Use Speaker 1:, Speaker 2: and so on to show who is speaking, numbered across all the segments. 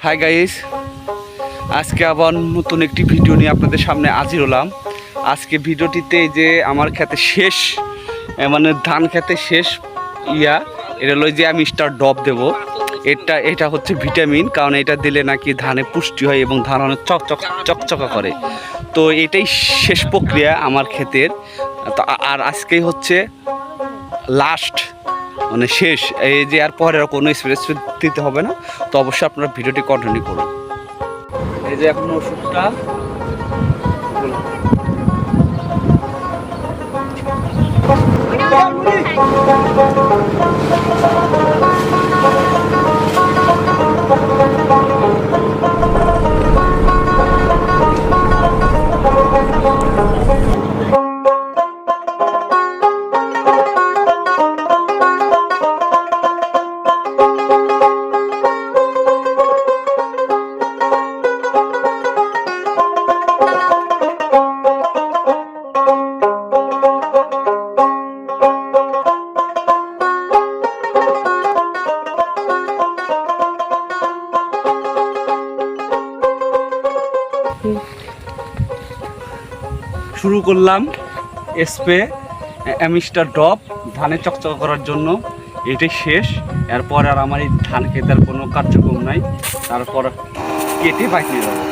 Speaker 1: Hi guys, আজকে আবার নতুন একটি ভিডিও নিয়ে আপনাদের সামনে হাজির হলাম। আজকে ভিডিওটিতে যে আমার খেতে শেষ মানে ধান খেতে শেষ এটা হলো যে আমি স্টার ডব দেবো। এটা হচ্ছে ভিটামিন, কারণ এটা দিলে নাকি ধানে পুষ্টি হয় এবং ধান অনেক চকচকা করে। তো এটাই শেষ প্রক্রিয়া আমার ক্ষেতের। তো আর আজকেই হচ্ছে লাস্ট মানে শেষ, এই যে আর পরে আর কোনো স্প্রে দিতে হবে না। তো অবশ্যই আপনারা ভিডিওটি কন্টিনিউ করুন। এই যে এখন ওষুধটা শুরু করলাম স্প্রে অ্যামিস্টার ড্রপ ধানে চকচকা করার জন্য। এটাই শেষ, এরপর আর আমার এই ধান খেতে আর কোনো কার্যক্রম নাই। তারপর কেটে বাইক নিয়ে যাবো।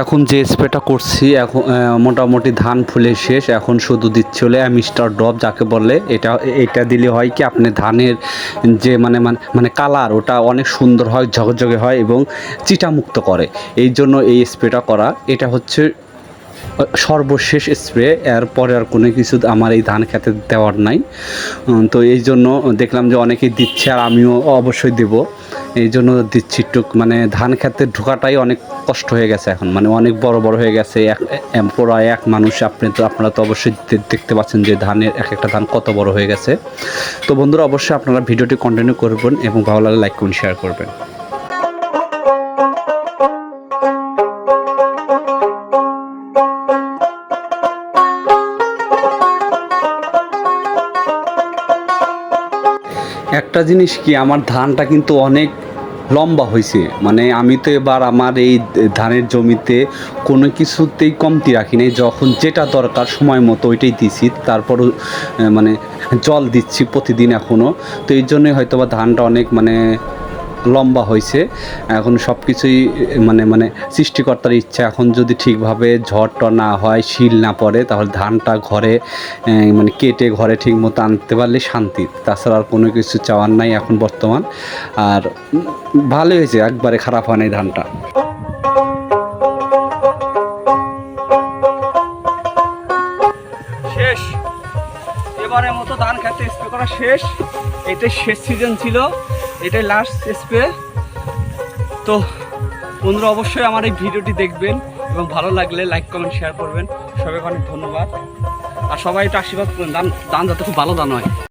Speaker 1: এখন যে স্প্রেটা করছি, এখন মোটামুটি ধান ফুলে শেষ। এখন শুধু দিচ্ছে হলে মিস্টার ডব যাকে বলে। এটা দিলে হয় কি, আপনি ধানের যে মানে কালার ওটা অনেক সুন্দর হয়, ঝকঝকে হয় এবং চিটামুক্ত করে। এই জন্য এই স্প্রেটা করা। এটা হচ্ছে সর্বশেষ স্প্রে, এরপরে আর কোনো কিছু আমার এই ধান খেতে দেওয়ার নাই। তো এই জন্য দেখলাম যে অনেকেই দিচ্ছে, আর আমিও অবশ্যই দেব। এই জন্য দিচ্ছি। মানে ধান খেতে ঢোকাটাই অনেক কষ্ট হয়ে গেছে এখন, মানে অনেক বড় হয়ে গেছে। প্রায় এক মানুষ, আপনারা তো অবশ্যই দেখতে পাচ্ছেন যে ধানের একটা ধান কত বড় হয়ে গেছে। তো বন্ধুরা, অবশ্যই আপনারা ভিডিওটি কন্টিনিউ করবেন এবং ভালো লাগলে লাইক করুন, শেয়ার করবেন। একটা জিনিস কি, আমার ধানটা কিন্তু অনেক লম্বা হয়েছে। মানে আমি তো এবার আমার এই ধানের জমিতে কোনো কিছুতেই কমতি রাখি নাই। যখন যেটা দরকার সময় মতো ওইটাই দিছি। তারপরও মানে জল দিচ্ছি প্রতিদিন এখনও। তো এই জন্যই হয়তো বা ধানটা অনেক লম্বা হয়েছে। এখন সব কিছুই মানে সৃষ্টিকর্তার ইচ্ছা। এখন যদি ঠিকভাবে ঝড়টা না হয়, শিল না পড়ে, তাহলে ধানটা ঘরে কেটে ঘরে ঠিক মতো আনতে পারলে শান্তি। তাছাড়া আর কোনো কিছু চাওয়ার নাই এখন বর্তমান। আর ভালোই হয়েছে, একবারে খারাপ হয় নাই ধানটা। শেষ, এবারের মতো ধান খেতে স্প্রে করা শেষ। এটাই শেষ সিজন ছিল, এটাই লাস্ট স্প্রে। তো বন্ধুরা, অবশ্যই আমার এই ভিডিওটি দেখবেন এবং ভালো লাগলে লাইক কমেন্ট শেয়ার করবেন। সবাইকে অনেক ধন্যবাদ। আর সবাই একটু আশীর্বাদ করবেন, ধান যাতে খুব ভালো ধান হয়।